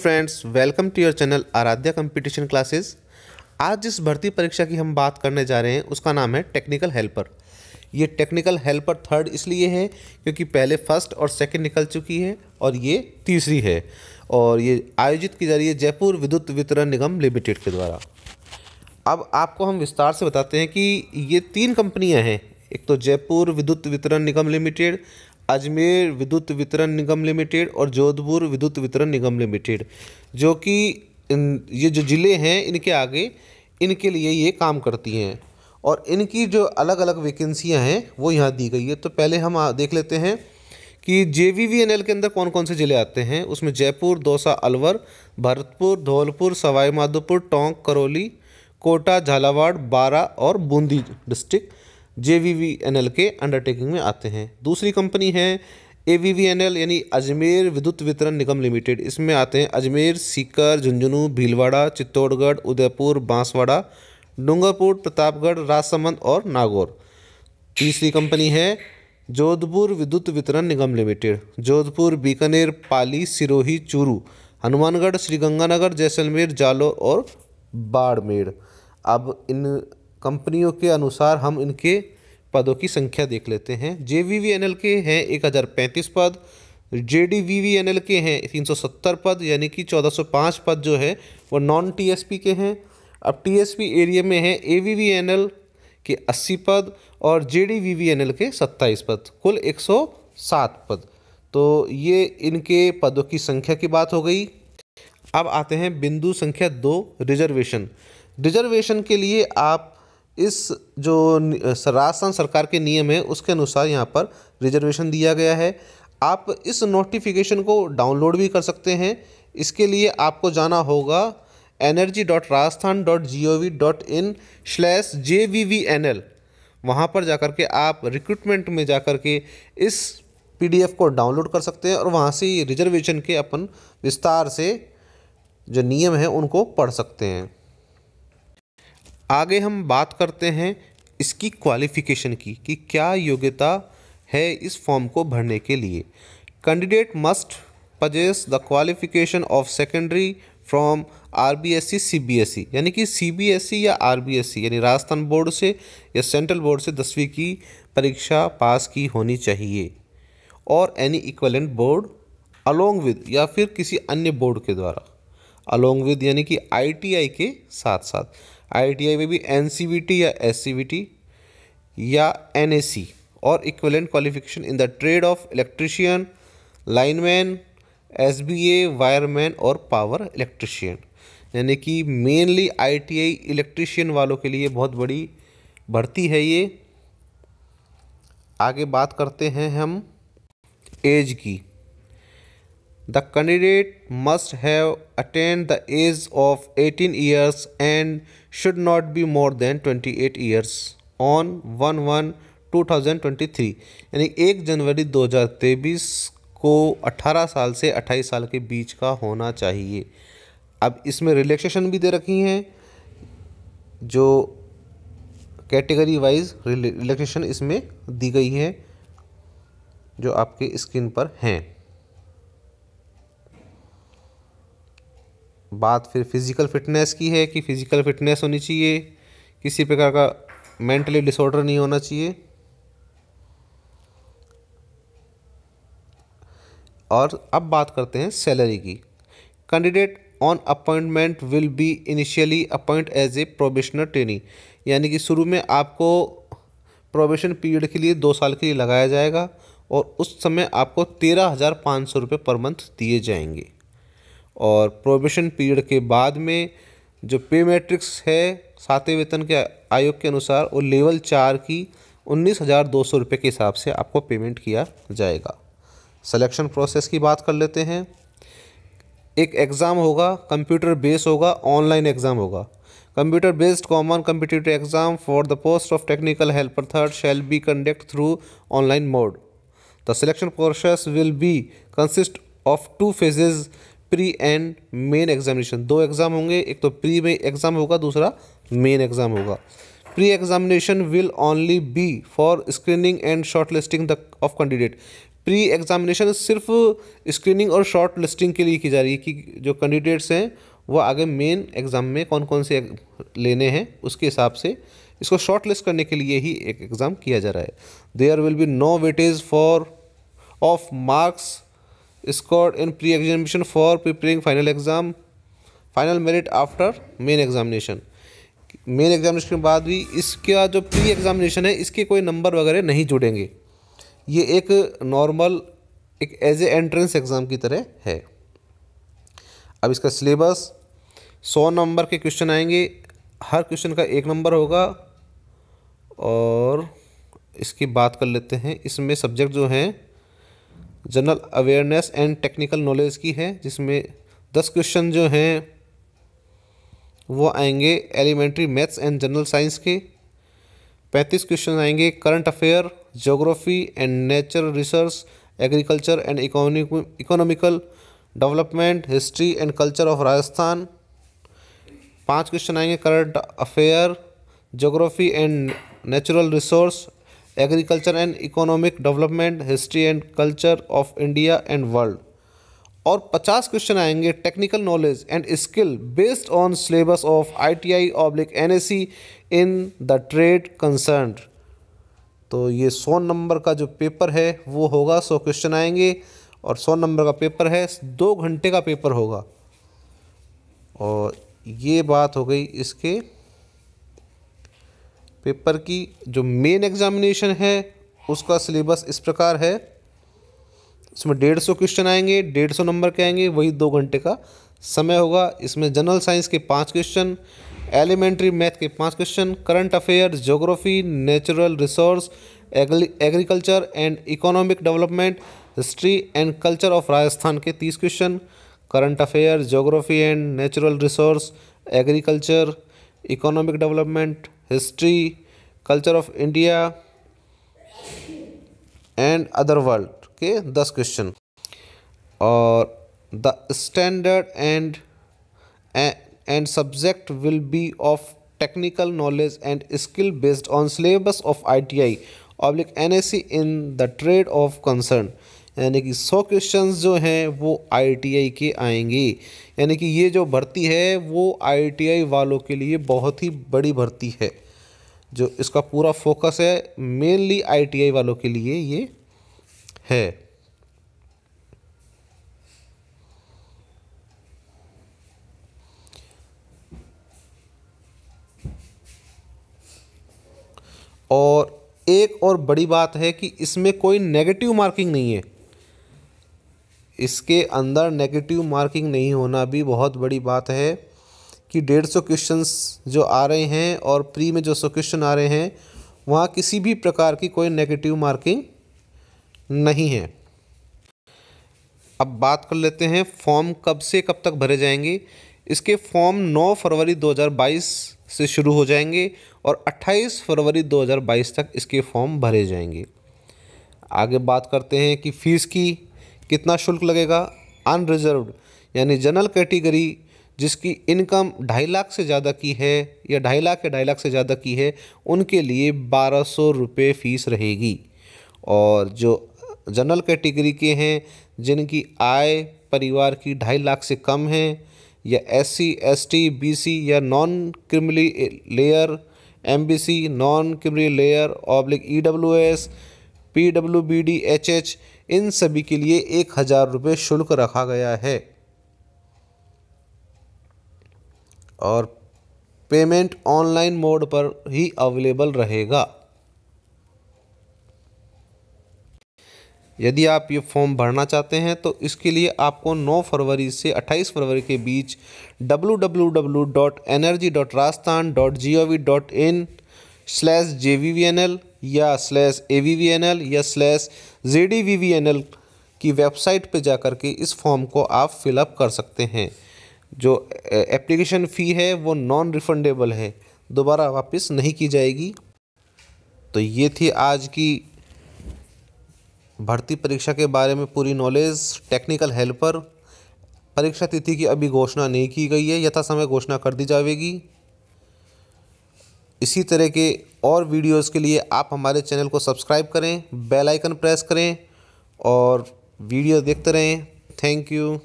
Friends, welcome to your channel Aaradhya competition classes. आज जिस भर्ती परीक्षा की हम बात करने जा रहे हैं उसका नाम है टेक्निकल हेल्पर। ये टेक्निकल हेल्पर थर्ड इसलिए है क्योंकि पहले फर्स्ट और सेकंड निकल चुकी है और ये तीसरी है और ये आयोजित की जा रही है जयपुर विद्युत वितरण निगम लिमिटेड के द्वारा। अब आपको हम विस्तार से बताते हैं कि ये तीन कंपनियां हैं। एक तो जयपुर विद्युत वितरण निगम लिमिटेड, अजमेर विद्युत वितरण निगम लिमिटेड और जोधपुर विद्युत वितरण निगम लिमिटेड, जो कि ये जो ज़िले हैं इनके आगे इनके लिए ये काम करती हैं और इनकी जो अलग अलग वैकेंसियां हैं वो यहाँ दी गई है। तो पहले हम देख लेते हैं कि JVVNL के अंदर कौन कौन से ज़िले आते हैं। उसमें जयपुर, दौसा, अलवर, भरतपुर, धौलपुर, सवाई माधोपुर, टोंक, करौली, कोटा, झालावाड़, बारा और बूंदी डिस्ट्रिक्ट JVVNL के अंडरटेकिंग में आते हैं। दूसरी कंपनी है AVVNL यानी अजमेर विद्युत वितरण निगम लिमिटेड। इसमें आते हैं अजमेर, सीकर, झुंझुनू, भीलवाड़ा, चित्तौड़गढ़, उदयपुर, बांसवाड़ा, डूंगरपुर, प्रतापगढ़, राजसमंद और नागौर। तीसरी कंपनी है जोधपुर विद्युत वितरण निगम लिमिटेड। जोधपुर, बीकानेर, पाली, सिरोही, चूरू, हनुमानगढ़, श्रीगंगानगर, जैसलमेर, जालौर और बाड़मेर। अब इन कंपनियों के अनुसार हम इनके पदों की संख्या देख लेते हैं। JVVNL के हैं 1035 पद, JDVVNL के हैं 370 पद, यानी कि 1405 पद जो है वो नॉन TSP के हैं। अब TSP एरिया में है AVVNL के 80 पद और JDVVNL के 27 पद, कुल 107 पद। तो ये इनके पदों की संख्या की बात हो गई। अब आते हैं बिंदु संख्या 2, रिजर्वेशन। रिजर्वेशन के लिए आप इस जो राजस्थान सरकार के नियम है उसके अनुसार यहाँ पर रिजर्वेशन दिया गया है। आप इस नोटिफिकेशन को डाउनलोड भी कर सकते हैं। इसके लिए आपको जाना होगा energy.rajasthan.gov.in/JVVNL। वहाँ पर जाकर के आप रिक्रूटमेंट में जाकर के इस PDF को डाउनलोड कर सकते हैं और वहाँ से रिजर्वेशन के अपन विस्तार से जो नियम हैं उनको पढ़ सकते हैं। आगे हम बात करते हैं इसकी क्वालिफ़िकेशन की कि क्या योग्यता है इस फॉर्म को भरने के लिए। Candidate must possess the qualification of secondary from RBSE CBSE, यानी कि CBSE या RBSE यानी राजस्थान बोर्ड से या सेंट्रल बोर्ड से 10वीं की परीक्षा पास की होनी चाहिए और any equivalent board along with या फिर किसी अन्य बोर्ड के द्वारा। अलोंग विद यानी कि ITI के साथ साथ, ITI में भी NCVT या SCVT या NAC और equivalent qualification in the trade off electrician, lineman, SBA, wireman और पावर इलेक्ट्रीशियन। यानी कि मेनली ITI इलेक्ट्रीशियन वालों के लिए बहुत बड़ी भर्ती है ये। आगे बात करते हैं हम एज की। The candidate must have attained the age of 18 years and should not be more than 28 years on 1/1/2023, यानी 1 जनवरी 2023 को 18 साल से 28 साल के बीच का होना चाहिए। अब इसमें रिलैक्सेशन भी दे रखी हैं, जो कैटेगरी वाइज रिलैक्सेशन इसमें दी गई है जो आपके स्क्रीन पर हैं। बात फिर फिज़िकल फिटनेस की है कि फ़िज़िकल फिटनेस होनी चाहिए, किसी प्रकार का मेंटली डिसऑर्डर नहीं होना चाहिए। और अब बात करते हैं सैलरी की। Candidate on appointment will be initially appoint as a probationer trainee, यानी कि शुरू में आपको प्रोबेशन पीरियड के लिए 2 साल के लिए लगाया जाएगा और उस समय आपको 13,500 रुपये पर मंथ दिए जाएंगे। और प्रोबेशन पीरियड के बाद में जो पे मैट्रिक्स है 7वें वेतन के आयोग के अनुसार वो लेवल 4 की 19,200 रुपये के हिसाब से आपको पेमेंट किया जाएगा। सिलेक्शन प्रोसेस की बात कर लेते हैं। एक एग्ज़ाम होगा, कंप्यूटर बेस्ड होगा, ऑनलाइन एग्ज़ाम होगा। Computer based common competitive exam for the post of technical helper third shall be conduct through online mode. The selection process will be consist of 2 phases, pre and main examination. 2 exam होंगे, एक तो pre में exam होगा, दूसरा main exam होगा। Pre examination will only be for screening and short listing the of candidate. Pre examination सिर्फ screening और short listing के लिए की जा रही है कि जो कैंडिडेट्स हैं वो आगे मेन एग्ज़ाम में कौन कौन से लेने हैं उसके हिसाब से इसको शॉर्ट लिस्ट करने के लिए ही एक एग्ज़ाम किया जा रहा है। There will be no weightage for of marks scored in pre examination for preparing final exam, final merit after main examination. Main examination के बाद भी इसका जो प्री एग्जामिनेशन है इसके कोई नंबर वगैरह नहीं जुड़ेंगे। ये एक नॉर्मल एक एज ए एंट्रेंस एग्ज़ाम की तरह है। अब इसका सिलेबस 100 नंबर के क्वेश्चन आएंगे, हर क्वेश्चन का 1 नंबर होगा। और इसकी बात कर लेते हैं, इसमें सब्जेक्ट जो हैं general awareness and technical knowledge की है, जिसमें 10 क्वेश्चन जो हैं वो आएंगे elementary maths and general science के। 35 क्वेश्चन आएंगे current affair, geography and nature research, agriculture and economical development, history and culture of Rajasthan. 5 question आएंगे current affair, geography and natural resource, agriculture and economic development, history and culture of India and world. और 50 question आएंगे technical knowledge and skill based on syllabus of ITI/NSE in the trade concern. तो ये 100 number का जो paper है वो होगा, 100 question आएंगे और 100 नंबर का पेपर है, 2 घंटे का पेपर होगा। और ये बात हो गई इसके पेपर की। जो मेन एग्जामिनेशन है उसका सिलेबस इस प्रकार है, इसमें 150 क्वेश्चन आएंगे, 150 नंबर के आएंगे, वही 2 घंटे का समय होगा। इसमें जनरल साइंस के 5 क्वेश्चन, एलिमेंट्री मैथ के 5 question, current affair, geography, natural resource, agriculture and economic development, history and culture of Rajasthan के 30 question, current affair, geography and natural resource, agriculture, economic development, history, culture of India and other world के 10 question. और the standard and subject will be of technical knowledge and skill based on syllabus of ITI/NSE in the trade off concern. यानी कि 100 questions जो हैं वो ITI के आएंगे। यानी कि ये जो भर्ती है वो ITI वालों के लिए बहुत ही बड़ी भर्ती है, जो इसका पूरा फोकस है मेनली ITI वालों के लिए ये है। और एक और बड़ी बात है कि इसमें कोई नेगेटिव मार्किंग नहीं है, इसके अंदर नेगेटिव मार्किंग नहीं होना भी बहुत बड़ी बात है कि 150 क्वेश्चंस जो आ रहे हैं और प्री में जो 100 क्वेश्चन आ रहे हैं वहाँ किसी भी प्रकार की कोई नेगेटिव मार्किंग नहीं है। अब बात कर लेते हैं फॉर्म कब से कब तक भरे जाएंगे। इसके फॉर्म 9 फरवरी 2022 से शुरू हो जाएंगे और 28 फरवरी 2022 तक इसके फॉर्म भरे जाएंगे। आगे बात करते हैं कि फ़ीस की कितना शुल्क लगेगा। अनरिजर्व्ड यानी जनरल कैटेगरी जिसकी इनकम 2.5 लाख से ज़्यादा की है या 2.5 लाख या 2.5 लाख से ज़्यादा की है उनके लिए 1200 रुपये फ़ीस रहेगी। और जो जनरल कैटेगरी के हैं जिनकी आय परिवार की 2.5 लाख से कम है या SC ST BC या non criminally layer MBC non criminally layer EWS PWBD HH इन सभी के लिए 1000 रुपये शुल्क रखा गया है। और पेमेंट ऑनलाइन मोड पर ही अवेलेबल रहेगा। यदि आप ये फॉर्म भरना चाहते हैं तो इसके लिए आपको 9 फरवरी से 28 फरवरी के बीच www.energy.rajasthan.gov.in/jvvnl या /avvnl या /zdvvnl की वेबसाइट पे जाकर के इस फॉर्म को आप फिलअप कर सकते हैं। जो एप्लीकेशन फ़ी है वो नॉन रिफंडेबल है, दोबारा वापस नहीं की जाएगी। तो ये थी आज की भर्ती परीक्षा के बारे में पूरी नॉलेज। टेक्निकल हेल्पर परीक्षा तिथि की अभी घोषणा नहीं की गई है, यथा समय घोषणा कर दी जाएगी। इसी तरह के और वीडियोस के लिए आप हमारे चैनल को सब्सक्राइब करें, बेल आइकन प्रेस करें और वीडियो देखते रहें। Thank you.